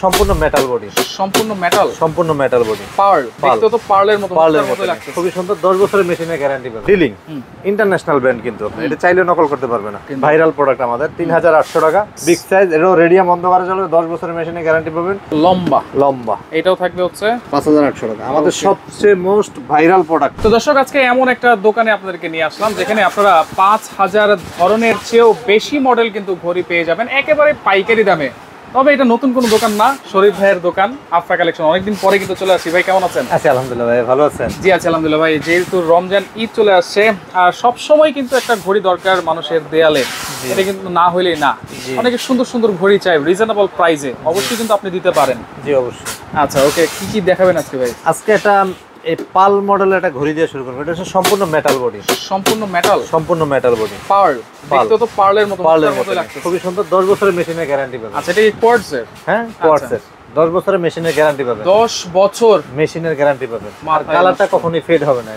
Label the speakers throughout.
Speaker 1: সম্পূর্ণ metal body, সম্পূর্ণ metal body,
Speaker 2: pearl দেখতে তো পার্লের মতো
Speaker 1: লাগছে, খুবই সুন্দর। 10 বছরের মেশিনের গ্যারান্টি পাবেন। ডিলিং ইন্টারন্যাশনাল ব্র্যান্ড, কিন্তু এটা চাইলে নকল করতে পারবে না। ভাইরাল প্রোডাক্ট আমাদের 3800 টাকা, বিগ সাইজ। এটাও রেডিয়াম অন্ধকারে চলে, 10 বছরের মেশিনের গ্যারান্টি পাবেন। লম্বা
Speaker 2: এটাও থাকবে হচ্ছে
Speaker 1: 5800 টাকা, আমাদের সবচেয়ে মোস্ট ভাইরাল প্রোডাক্ট।
Speaker 2: তো দর্শক, আজকে এমন একটা দোকানে আপনাদেরকে নিয়ে আসলাম যেখানে আপনারা 5000 ধরনের চেয়েও বেশি মডেল কিন্তু ঘড়ি পেয়ে যাবেন একেবারে পাইকারি দামে। তবে এটা নতুন কোনো দোকান না, শরীফ ভাইয়ের দোকান, আফরা কালেকশন। অনেকদিন পরে কিন্তু চলে আসি। ভাই কেমন আছেন?
Speaker 1: আছি আলহামদুলিল্লাহ। ভাই ভালো আছেন?
Speaker 2: জি আছি আলহামদুলিল্লাহ। ভাই যেহেতু রমজান ঈদ চলে আসছে আর সব সময় কিন্তু একটা ঘড়ি দরকার মানুষের দেয়ালে, এটা কিন্তু না হইলেই না। অনেকে সুন্দর সুন্দর ঘড়ি চাই রিজনেবল প্রাইসে, অবশ্যই কিন্তু আপনি দিতে পারেন।
Speaker 1: জি অবশ্যই।
Speaker 2: আচ্ছা ওকে, কি কি দেখাবেন আজকে ভাই?
Speaker 1: আজকে একটা এই পাল মডেলের একটা ঘড়ি দিয়ে শুরু করব। এটা হচ্ছে সম্পূর্ণ মেটাল বডি, সম্পূর্ণ মেটাল বডি,
Speaker 2: পার্ল দেখতে তো পার্লের মতো লাগছে,
Speaker 1: খুবই সুন্দর। 10 বছরের মেশিনের গ্যারান্টি পাবেন।
Speaker 2: আচ্ছা, এটা কি কোয়ার্টজের?
Speaker 1: হ্যাঁ কোয়ার্টজের, 10 বছরের মেশিনের গ্যারান্টি পাবেন।
Speaker 2: 10 বছর
Speaker 1: মেশিনের গ্যারান্টি পাবেন। কালারটা কখনোই ফেড হবে না,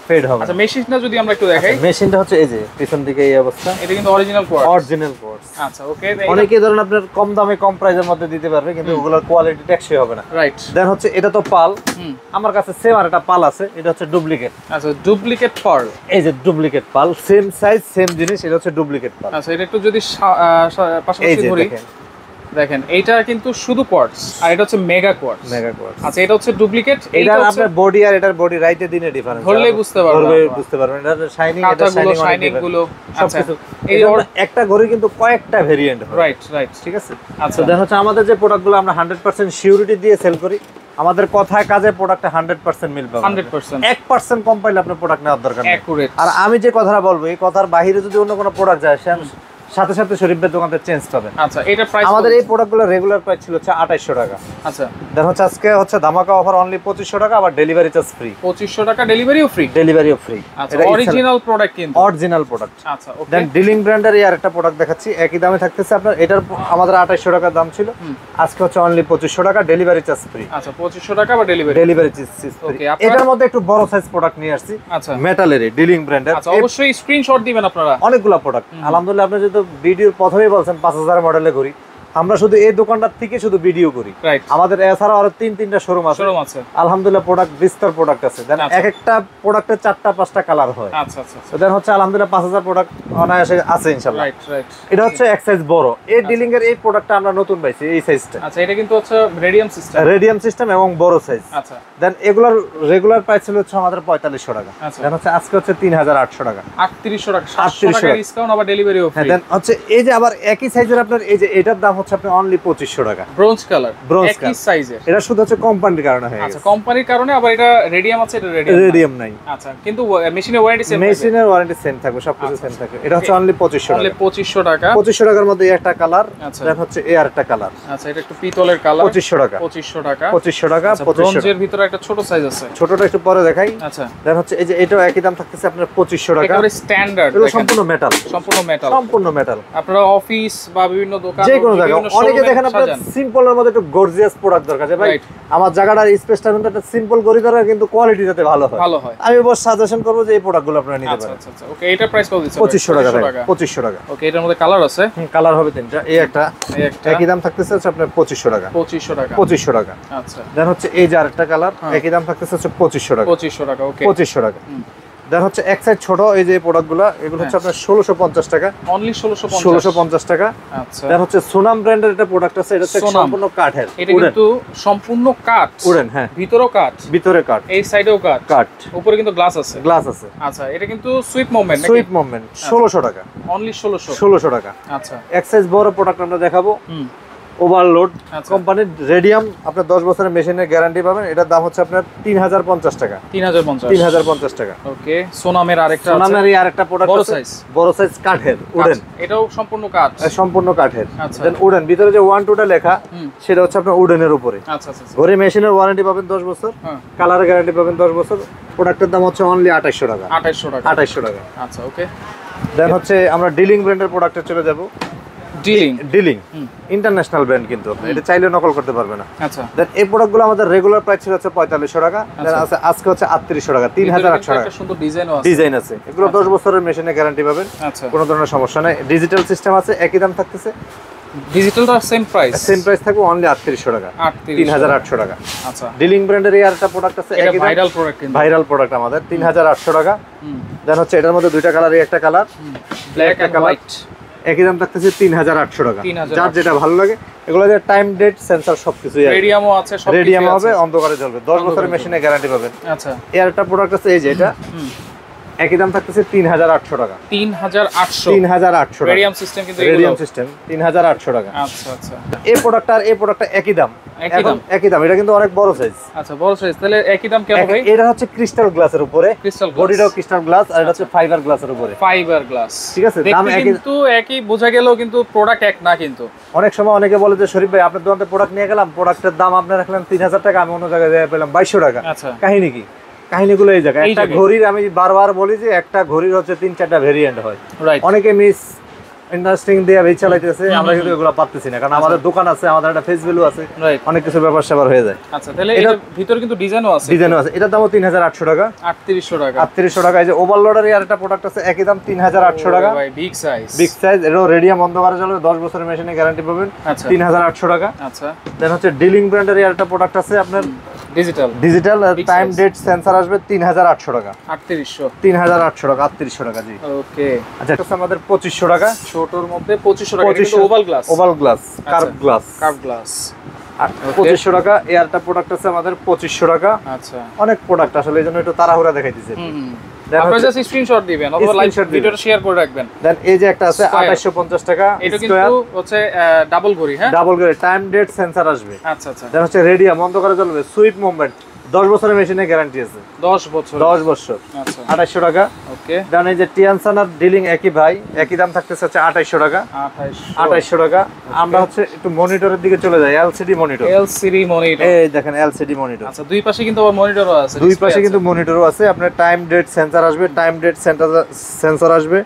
Speaker 1: ফেড হবে।
Speaker 2: আচ্ছা, মেশিনটা যদি আমরা একটু দেখাই।
Speaker 1: মেশিনটা হচ্ছে এই যে পিছন দিকে এই অবস্থা,
Speaker 2: এটা কিন্তু অরিজিনাল কোয়ার্টজ। আচ্ছা ওকে।
Speaker 1: অনেকে ধরেন আপনার কম দামে কম প্রাইসের মধ্যে দিতে পারবে, কিন্তু ওগুলোর কোয়ালিটি টেকসই হবে না।
Speaker 2: রাইট।
Speaker 1: দেন হচ্ছে এটা তো পাল, আমার কাছে সেম আর একটা পাল আছে, এটা হচ্ছে ডুপ্লিকেট।
Speaker 2: আচ্ছা, ডুপ্লিকেট পার্ল,
Speaker 1: এই যে ডুপ্লিকেট পাল, সেম সাইজ সেম জিনিস, এটা হচ্ছে ডুপ্লিকেট পাল।
Speaker 2: আচ্ছা, এটা একটু যদি পাশাপাশি ধরি, দেখেন এইটা কিন্তু শুধু কোয়ার্টজ আর এটা হচ্ছে মেগা কোয়ার্টজ। আচ্ছা, এটা হচ্ছে ডুপ্লিকেট।
Speaker 1: এটা আপনার বডি আর এটার বডি রাইতে দিনে ডিফারেন্স,
Speaker 2: ধরলেই বুঝতে পারবেন।
Speaker 1: এটা শাইনিং, এটা
Speaker 2: শাইনিং গুলো। আচ্ছা,
Speaker 1: এই একটা ঘড়ি কিন্তু কয়েকটা ভেরিয়েন্ট হয়।
Speaker 2: রাইট, ঠিক আছে। আচ্ছা,
Speaker 1: দেন হচ্ছে আমাদের যে প্রোডাক্টগুলো আমরা 100% সিউরিটি দিয়ে সেল করি, আমাদের কথায় কাজে প্রোডাক্টে 100% মিল পাবেন। 1% কম পাইলে আপনার প্রোডাক্ট নেওয়ার দরকার নেই। আর আমি যে কথাটা বলবো, এই কথার বাইরে যদি অন্য কোনো প্রোডাক্ট যায়, সাথে সাথে শরীফ ভাইয়ের দোকানতে চেঞ্জ পাবেন।
Speaker 2: আচ্ছা, এটা প্রাইস
Speaker 1: আমাদের এই প্রোডাক্টগুলো রেগুলার প্রাইস ছিল 2800 টাকা।
Speaker 2: আচ্ছা,
Speaker 1: দেন হচ্ছে আজকে হচ্ছে ধামাকা অফার অনলি 2500 টাকা, আবার ডেলিভারি চার্জ ফ্রি।
Speaker 2: 2500 টাকা, ডেলিভারিও ফ্রি।
Speaker 1: আচ্ছা,
Speaker 2: এটা অরিজিনাল প্রোডাক্ট কিন্তু,
Speaker 1: অরিজিনাল প্রোডাক্ট।
Speaker 2: আচ্ছা ওকে।
Speaker 1: দেন ডিলিং ব্র্যান্ডের এই আরেকটা প্রোডাক্ট দেখাচ্ছি, একই দামে থাকতেছে আপনার। এটার আমাদের 2800 টাকা দাম ছিল, আজকে হচ্ছে অনলি 2500 টাকা, ডেলিভারি চার্জ ফ্রি।
Speaker 2: আচ্ছা, 2500 টাকা বা ডেলিভারি চার্জ
Speaker 1: ফ্রি। এটার মধ্যে একটু বড় সাইজ প্রোডাক্ট নিয়ে আসছি।
Speaker 2: আচ্ছা,
Speaker 1: মেটালের ডিলিং ব্র্যান্ডের।
Speaker 2: আচ্ছা, অবশ্যই স্ক্রিনশট দিবেন আপনারা।
Speaker 1: অনেকগুলো প্রোডাক্ট আলহামদুলিল্লাহ। আপনি যদি ভিডিওর প্রথমেই বলছেন 5000 মডেলে ঘড়ি, আমরা শুধু এই দোকানটার থেকে শুধু ভিডিও করি। আমাদের এছাড়াও আরো 3-3টা শোরুম আছে আলহামদুলিল্লাহ। প্রোডাক্ট বিস্তর প্রোডাক্ট আছে। দেন এক একটা প্রোডাক্টের 4টা-5টা কালার হয়।
Speaker 2: আচ্ছা আচ্ছা।
Speaker 1: দেন হচ্ছে আলহামদুলিল্লাহ 5000 প্রোডাক্ট অনায়াসে আছে ইনশাআল্লাহ।
Speaker 2: রাইট।
Speaker 1: এটা হচ্ছে এক সাইজ বড়। এই ডিলিং এর এই প্রোডাক্টটা আমরা নতুন পাইছি, এই সাইজটা।
Speaker 2: আচ্ছা, এটা কিন্তু হচ্ছে রেডিয়াম সিস্টেম
Speaker 1: এবং বড় সাইজ।
Speaker 2: আচ্ছা।
Speaker 1: দেন এগুলার রেগুলার প্রাইস ছিল হচ্ছে আমাদের 4500 টাকা। দেন হচ্ছে আজকে হচ্ছে 3800 টাকা,
Speaker 2: 3800 টাকা, 700 টাকা ডিসকাউন্ট, আবার ডেলিভারিও ফ্রি।
Speaker 1: দেন হচ্ছে এই যে আবার একই সাইজের আপনার এই যে এটার দাম হচ্ছে আপনি অনলি 2500 টাকা,
Speaker 2: ব্রোঞ্জ কালার, একই সাইজের।
Speaker 1: এটা শুধু হচ্ছে কোম্পানির কারণে হয়ে গেছে।
Speaker 2: আচ্ছা, কোম্পানির কারণে। আবার এটা রেডিয়াম আছে, এটা
Speaker 1: রেডিয়াম নাই।
Speaker 2: আচ্ছা, কিন্তু মেশিনের ওয়ারেন্টি সেম,
Speaker 1: মেশিনের ওয়ারেন্টি সেম থাকবে, সবকিছু সেম থাকবে। এটা হচ্ছে অনলি 2500 টাকা,
Speaker 2: অনলি 2500 টাকা।
Speaker 1: 2500 টাকার মধ্যে একটা কালার, দেন হচ্ছে এই আরেকটা কালার।
Speaker 2: আচ্ছা, এটা একটু পিতলের কালার,
Speaker 1: 2500 টাকা,
Speaker 2: 2500 টাকা,
Speaker 1: 2500 টাকা।
Speaker 2: ব্রোঞ্জের ভিতরে একটা ছোট সাইজ আছে,
Speaker 1: ছোটটা একটু পরে দেখাই।
Speaker 2: আচ্ছা,
Speaker 1: দেন হচ্ছে এই যে এটাও একই দাম থাকতেছে আপনার 2500 টাকা,
Speaker 2: একেবারে স্ট্যান্ডার্ড।
Speaker 1: এটা সম্পূর্ণ মেটাল, সম্পূর্ণ মেটাল।
Speaker 2: আপনারা অফিস বা বিভিন্ন দোকান,
Speaker 1: যে কোনো জায়গায় অনেকে দেখেন আপনার সিম্পলের মধ্যে একটু গর্জিয়াস প্রোডাক্ট দরকার, যে ভাই আমার জায়গাটার স্পেসটার মধ্যে একটা সিম্পল ঘড়ি দরকার, কিন্তু কোয়ালিটি যাতে ভালো হয়। আমি বস সাজেশন করব যে এই প্রোডাক্টগুলো আপনারা নিতে পারেন।
Speaker 2: আচ্ছা ওকে, এটা প্রাইস কত দিচ্ছেন?
Speaker 1: 2500 টাকা, 2500 টাকা।
Speaker 2: ওকে, এটার মধ্যে কালার আছে,
Speaker 1: কালার হবে তিনটা। এই একটা একই দাম থাকতেছে হচ্ছে আপনার 2500 টাকা, 2500 টাকা।
Speaker 2: আচ্ছা,
Speaker 1: দেন হচ্ছে এই যে আরেকটা কালার, একই দাম থাকতেছে হচ্ছে 2500 টাকা,
Speaker 2: 2500 টাকা। ওকে,
Speaker 1: 2500 টাকা। দেন হচ্ছে এক সাইজ ছোট এই যে প্রোডাক্টগুলো, এগুলো হচ্ছে আপনার 1650 টাকা,
Speaker 2: অনলি 1650
Speaker 1: টাকা। আচ্ছা, দেন হচ্ছে সোনাম ব্র্যান্ডের একটা প্রোডাক্ট আছে, এটা হচ্ছে সম্পূর্ণ কাঠের।
Speaker 2: এটা কিন্তু সম্পূর্ণ কাঠ,
Speaker 1: উডেন। হ্যাঁ,
Speaker 2: ভিতরেও কাঠ,
Speaker 1: ভিতরে কাঠ,
Speaker 2: এই সাইডেও কাঠ, উপরে কিন্তু গ্লাস আছে। আচ্ছা, এটা কিন্তু সুইপ মুভমেন্ট,
Speaker 1: 1600 টাকা,
Speaker 2: অনলি
Speaker 1: 1600 টাকা।
Speaker 2: আচ্ছা, এক
Speaker 1: সাইজ বড় প্রোডাক্ট আমরা দেখাবো, ওভারলোড কোম্পানির রেডিয়াম, আপনার 10 বছরের মেশিনের গ্যারান্টি পাবেন। এটার দাম হচ্ছে আপনার 3050 টাকা, 3050 টাকা।
Speaker 2: ওকে, সোনামের আরেকটা
Speaker 1: প্রোডাক্ট, বড় সাইজ কাঠের, উডেন।
Speaker 2: এটাও সম্পূর্ণ কাঠের।
Speaker 1: দেন উডেন, ভিতরে যে 1-2টা লেখা সেটা হচ্ছে আপনার উডেনের উপরে।
Speaker 2: আচ্ছা,
Speaker 1: ঘড়ি মেশিনের ওয়ারেন্টি পাবেন 10 বছর, কালারের গ্যারান্টি পাবেন 10 বছর। প্রোডাক্টের দাম হচ্ছে অনলি 2800 টাকা, 2800 টাকা।
Speaker 2: আচ্ছা ওকে।
Speaker 1: দেন হচ্ছে আমরা ডিলিং ব্র্যান্ডের প্রোডাক্টে চলে যাব। ডিলিং ইন্টারন্যাশনাল ব্র্যান্ড, কিন্তু এটা চাইলে নকল করতে পারবে না।
Speaker 2: আচ্ছা,
Speaker 1: দেন এই প্রোডাক্টগুলো আমাদের রেগুলার প্রাইস ছিল হচ্ছে 4500 টাকা, দেন আজকে হচ্ছে 3800 টাকা, 3800 টাকা।
Speaker 2: একটা সুন্দর
Speaker 1: ডিজাইন আছে, এগুলো 10 বছরের মেশিনে গ্যারান্টি পাবেন, কোনো ধরনের সমস্যা নাই। ডিজিটাল সিস্টেম আছে, একই দাম থাকতেছে
Speaker 2: ডিজিটালটা সেম প্রাইস
Speaker 1: থাকবে অনলি 3800 টাকা, 3800 টাকা।
Speaker 2: আচ্ছা,
Speaker 1: ডিলিং ব্র্যান্ডের এই আরেকটা প্রোডাক্ট আছে,
Speaker 2: এটা ভাইরাল প্রোডাক্ট, কিন্তু
Speaker 1: ভাইরাল প্রোডাক্ট আমাদের 3800 টাকা। দেন হচ্ছে এটার মধ্যে দুইটা কালার, একটা কালার
Speaker 2: ব্ল্যাক এন্ড হোয়াইট,
Speaker 1: একই দাম থাকতেছে 3800 টাকা। যার যেটা ভালো লাগে, এগুলো যে টাইম ডেট সেন্সর সবকিছুই আছে,
Speaker 2: রেডিয়ামও আছে, সব
Speaker 1: রেডিয়াম হবে, অন্ধকারে জ্বলবে, 10 বছরের মেশিনে গ্যারান্টি পাবেন।
Speaker 2: আচ্ছা,
Speaker 1: এই আরেকটা প্রোডাক্ট আছে, এই যে এটা একই দাম থাকতেছে 3800 টাকা, 3800
Speaker 2: রেডিয়াম সিস্টেম, কিন্তু
Speaker 1: রেডিয়াম সিস্টেম 3800 টাকা।
Speaker 2: আচ্ছা আচ্ছা,
Speaker 1: এই প্রোডাক্টটা আর এই প্রোডাক্টটা একই দাম, একই দাম। এটা কিন্তু অনেক বড় সাইজ।
Speaker 2: আচ্ছা, বড় সাইজ, তাহলে একই দাম কেন ভাই?
Speaker 1: এটা হচ্ছে ক্রিস্টাল গ্লাসের উপরে, বডিটাও ক্রিস্টাল গ্লাস, আর এটা হচ্ছে ফাইবার গ্লাসের উপরে,
Speaker 2: ফাইবার গ্লাস।
Speaker 1: ঠিক আছে, দাম
Speaker 2: একই, কিন্তু একই বোঝা গেলেও কিন্তু প্রোডাক্ট এক না। কিন্তু
Speaker 1: অনেক সময় অনেকে বলে যে শরীফ ভাই আপনার দোকান থেকে প্রোডাক্ট নিয়ে গেলাম, প্রোডাক্টের দাম আপনি রাখলেন 3000 টাকা, আমি অন্য জায়গায় পেলাম 2200 টাকা।
Speaker 2: আচ্ছা,
Speaker 1: কাহিনী কি? কাহিনীগুলো এই জায়গায়। একটা ঘড়ির আমি বারবার বলি যে একটা ঘড়ির হচ্ছে 3-4টা ভেরিয়েন্ট হয়, অনেকে মিস ইন্টারেস্টিং দিয়ে বেচ চালাইতেছে, আমরা কিন্তু এগুলো পাচ্ছি না, কারণ আমাদের দোকান আছে, আমাদের একটা ফেস ভ্যালু আছে, অনেক কিছু ব্যাপার স্যাপার হয়ে যায়।
Speaker 2: আচ্ছা, তাহলে এটার ভিতরে কিন্তু ডিজাইনও আছে,
Speaker 1: এটার দামও 3800 টাকা, 3800 টাকা। এই যে ওভারলোডের এই আরেকটা প্রোডাক্ট আছে, একই দাম 3800 টাকা,
Speaker 2: বিগ সাইজ,
Speaker 1: এটাও রেডিয়াম অন্ধকারে জ্বলবে, 10 বছরের মেশিনে গ্যারান্টি পাবেন, 3800 টাকা।
Speaker 2: আচ্ছা,
Speaker 1: দেন হচ্ছে ডিলিং ব্র্যান্ডের এই আরেকটা প্রোডাক্ট আছে আপনার, ডিজিটাল টাইম ডেট সেন্সর আসবে 3800 টাকা, 3800 টাকা, 3800 টাকা। জি, ওকে। আচ্ছা, এটা আমাদের 2500 টাকা,
Speaker 2: ছোটর মধ্যে 2500 টাকা, কিন্তু ওভাল গ্লাস, কার্ভ গ্লাস।
Speaker 1: 2500 টাকা। এই আরেকটা প্রোডাক্ট আছে আমাদের 2500 টাকা।
Speaker 2: আচ্ছা,
Speaker 1: অনেক প্রোডাক্ট আসলে এইজন্য একটু তাড়াহুড়া দেখাইতেছি।
Speaker 2: আপনারা জাস্ট স্ক্রিনশট দিবেন অথবা লাইভ ভিডিওটা শেয়ার করে রাখবেন।
Speaker 1: দেন এই যে একটা আছে 2850 টাকা,
Speaker 2: এটা কিন্তু হচ্ছে ডাবল ঘড়ি, হ্যাঁ,
Speaker 1: ডাবল ঘড়ি, টাইম ডেট সেন্সর আসবে।
Speaker 2: আচ্ছা আচ্ছা,
Speaker 1: দেন হচ্ছে রেডিয়াম অন্ধকারে জ্বলবে, সুইপ মুভমেন্ট, 10 বছরের মেশিনে গ্যারান্টি আছে, 10 বছর। আচ্ছা, 2800 টাকা। ওকে। দেন এই যে টিয়ানসান আর ডিলিং একই ভাই, একই দাম থাকতেছে হচ্ছে 2800 টাকা, 2800 টাকা। আমরা হচ্ছে একটু মনিটরের দিকে চলে যাই, এলসিডি মনিটর, এই দেখেন এলসিডি মনিটর।
Speaker 2: আচ্ছা, দুই পাশে কিন্তু আবার মনিটরও আছে,
Speaker 1: দুই পাশে কিন্তু মনিটরও আছে। আপনার টাইম ডেট সেন্সর আসবে, টাইম ডেট সেন্সর আসবে।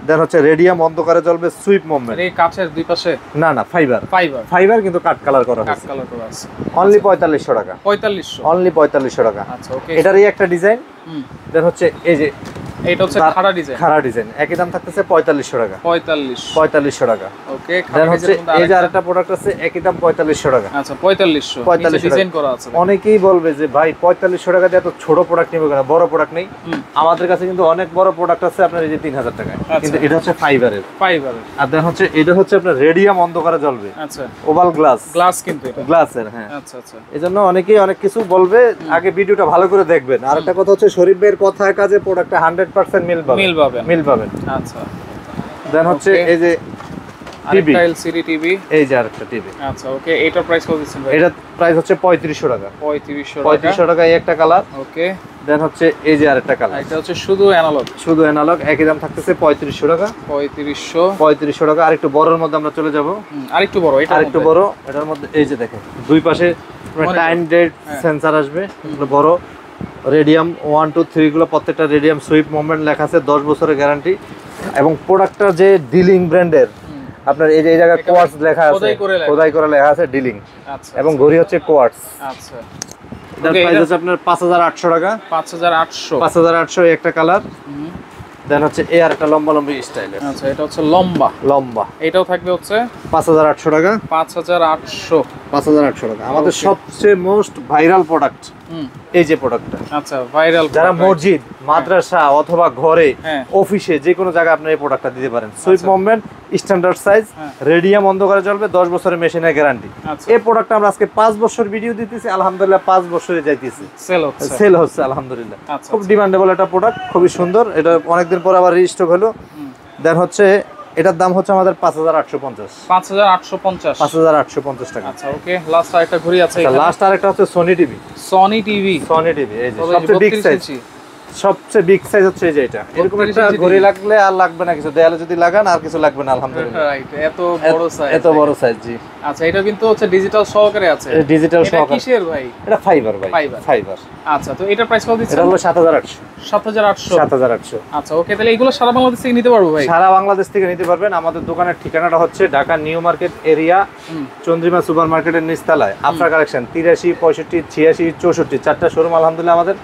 Speaker 1: দেন হচ্ছে রেডিয়াম অন্ধকারে জ্বলবে, সুইপ মুভমেন্ট।
Speaker 2: এই কাচের দুই পাশে না,
Speaker 1: ফাইবার কিন্তু কাট কালার করা আছে, অনলি 4500 টাকা, অনলি 4500 টাকা। আচ্ছা, ওকে। এটারই একটা ডিজাইন। দেন হচ্ছে এই যে
Speaker 2: এটা হচ্ছে খাড়া ডিজাইন,
Speaker 1: একই দাম থাকতেছে 4500 টাকা, 4500 টাকা। ওকে। দেন হচ্ছে এই যে আরেকটা প্রোডাক্ট আছে, একই দাম 4500 টাকা। আচ্ছা, 4500 ডিজাইন করা আছে। অনেকেই বলবে যে ভাই 4500 টাকা দিয়ে এত ছোট প্রোডাক্ট নিব কেন, বড় প্রোডাক্ট নেই? আমাদের কাছে কিন্তু অনেক বড় প্রোডাক্ট আছে আপনার এই যে 3000 টাকা, কিন্তু এটা হচ্ছে ফাইবারের। আর দেন হচ্ছে এটা হচ্ছে আপনার রেডিয়াম অন্ধকারে জ্বলবে। আচ্ছা, ওভাল গ্লাস কিন্তু এটা গ্লাসের, হ্যাঁ। আচ্ছা আচ্ছা, এজন্য অনেকেই অনেক কিছু বলবে, আগে ভিডিওটা ভালো করে দেখবেন। আরেকটা কথা হচ্ছে শরীফ ভাইয়ের কথায় কাজে প্রোডাক্টে 100% মিল পাবেন। আচ্ছা, দেন হচ্ছে এই যে টিভি, এলসিডি টিভি, এই যে আরেকটা টিভি। আচ্ছা, ওকে। এটার প্রাইস কত দিচ্ছেন ভাই? এটা প্রাইস হচ্ছে 3500 টাকা, 3500 টাকা। এই একটা কালার। ওকে। দেন হচ্ছে এই যে আরেকটা কালার, এটা হচ্ছে শুধু অ্যানালগ, একই দাম থাকতেছে 3500 টাকা, 3500 টাকা। আরেকটু বড়র মধ্যে আমরা চলে যাব, আরেকটু বড়, এটার মধ্যে এই যে দেখেন দুই পাশে টাইম ডেট সেন্সর আসবে, বড় রেডিয়াম 1 2 3 গুলো, প্রত্যেকটা রেডিয়াম সুইপ মুভমেন্ট লেখা আছে, 10 বছরের গ্যারান্টি। এবং প্রোডাক্টটা যে ডিলিং ব্র্যান্ডের, আপনার এই যে এই জায়গায় কোয়ার্টজ লেখা আছে, খোদাই করে লেখা আছে ডিলিং। আচ্ছা, এবং ঘড়ি হচ্ছে কোয়ার্টজ। আচ্ছা, এটার প্রাইস হচ্ছে আপনার 5800 টাকা, 5800 একটা কালার। দেন হচ্ছে এই আরেকটা লম্বা স্টাইলের। আচ্ছা, এটা হচ্ছে লম্বা, এটাও থাকবে হচ্ছে 5800 টাকা, 5800 টাকা। আমাদের সবচেয়ে মোস্ট ভাইরাল প্রোডাক্ট এই যে প্রোডাক্টটা। আচ্ছা, ভাইরাল, যারা মসজিদ, মাদ্রাসা অথবা ঘরে, অফিসে, যে কোনো জায়গায় আপনি এই প্রোডাক্টটা দিতে পারেন। Sweep movement, standard size, radium অন্ধকারে জ্বলবে, 10 বছরের মেশিনের গ্যারান্টি। এই প্রোডাক্টটা আমরা আজকে 5 বছর ভিডিও দিতেছি, আলহামদুলিল্লাহ 5 বছরে যাইতেছি, সেল হচ্ছে আলহামদুলিল্লাহ। খুব ডিমান্ডেবল একটা প্রোডাক্ট, খুবই সুন্দর। এটা অনেকদিন পর আবার রিস্টক হলো। দেন হচ্ছে এটার দাম হচ্ছে আমাদের 5850 টাকা। আচ্ছা, ওকে। লাস্ট আরেকটা ঘড়ি আছে, লাস্ট আরেকটা হচ্ছে সোনি টিভি, এই যে সবচেয়ে বিগ সাইজ হচ্ছে এই যে এটা। এরকম একটা ঘড়ি লাগলে আর লাগবে না কিছু, দেয়ালে যদি লাগান আর কিছু লাগবে না আলহামদুলিল্লাহ। রাইট, এত বড় সাইজ। জি। আচ্ছা, এটা কিন্তু হচ্ছে ডিজিটাল সহকারে আছে, ডিজিটাল সহকারে। এটা কিসের ভাই? এটা ফাইবার ভাই, ফাইবার। আচ্ছা, তো এটার প্রাইস কত দিচ্ছেন? এটা হলো 7800। আচ্ছা, ওকে। তাহলে এগুলো সারা বাংলাদেশ থেকে নিতে পারবো ভাই? সারা বাংলাদেশ থেকে নিতে পারবেন। আমাদের দোকানের ঠিকানাটা হচ্ছে Dhaka new market area, Chandrima super মার্কেটের নিচতলায়, আফরা কালেকশন, 83 65 86 64 চারটা শোরুম আলহামদুলিল্লাহ আমাদের।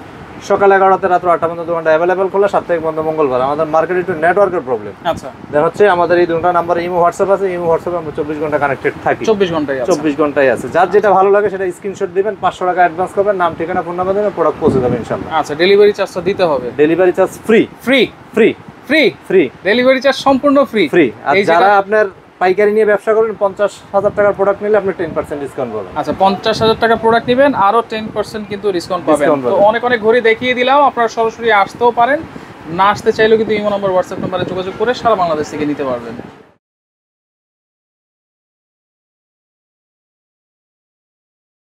Speaker 1: সকাল 11টা রাত 8টা পর্যন্ত দোকানটা অ্যাভেলেবেল খোলা, সাপ্তাহিক বন্ধ মঙ্গলবার। আমাদের মার্কেটে একটু নেটওয়ার্কের প্রবলেম।
Speaker 2: আচ্ছা,
Speaker 1: দেখা হচ্ছে আমাদের এই দুটো নাম্বারে ইমো হোয়াটসঅ্যাপ আছে, ইমো হোয়াটসঅ্যাপে আমরা 24 ঘন্টা কানেক্টেড থাকি। 24 ঘন্টায় আছে। যার যেটা ভালো লাগে সেটা স্ক্রিনশট দিবেন, 500 টাকা অ্যাডভান্স করবেন, নাম ঠিকানা ফোন নাম্বার দিবেন, প্রোডাক্ট পৌঁছে যাবে ইনশাআল্লাহ।
Speaker 2: আচ্ছা, ডেলিভারি চার্জটা দিতে হবে?
Speaker 1: Delivery charge free.
Speaker 2: Free
Speaker 1: free
Speaker 2: free
Speaker 1: free
Speaker 2: delivery charge সম্পূর্ণ ফ্রি।
Speaker 1: ফ্রি। আর যারা আপনার পাইকারি নিয়ে ব্যবসা করেন 50,000 টাকার প্রোডাক্ট নিলে আপনি 10% ডিসকাউন্ট পাবেন।
Speaker 2: আচ্ছা, 50,000 টাকার প্রোডাক্ট নেবেন, আরো 10% কিন্তু ডিসকাউন্ট পাবেন। তো অনেক অনেক ঘড়ি দেখিয়ে দিলাম, আপনারা সরাসরি আসতেও পারেন, না আসতে চাইলেও কিন্তু ইমো নাম্বার হোয়াটসঅ্যাপ নাম্বারে যোগাযোগ করে সারা বাংলাদেশ থেকে নিতে পারবেন।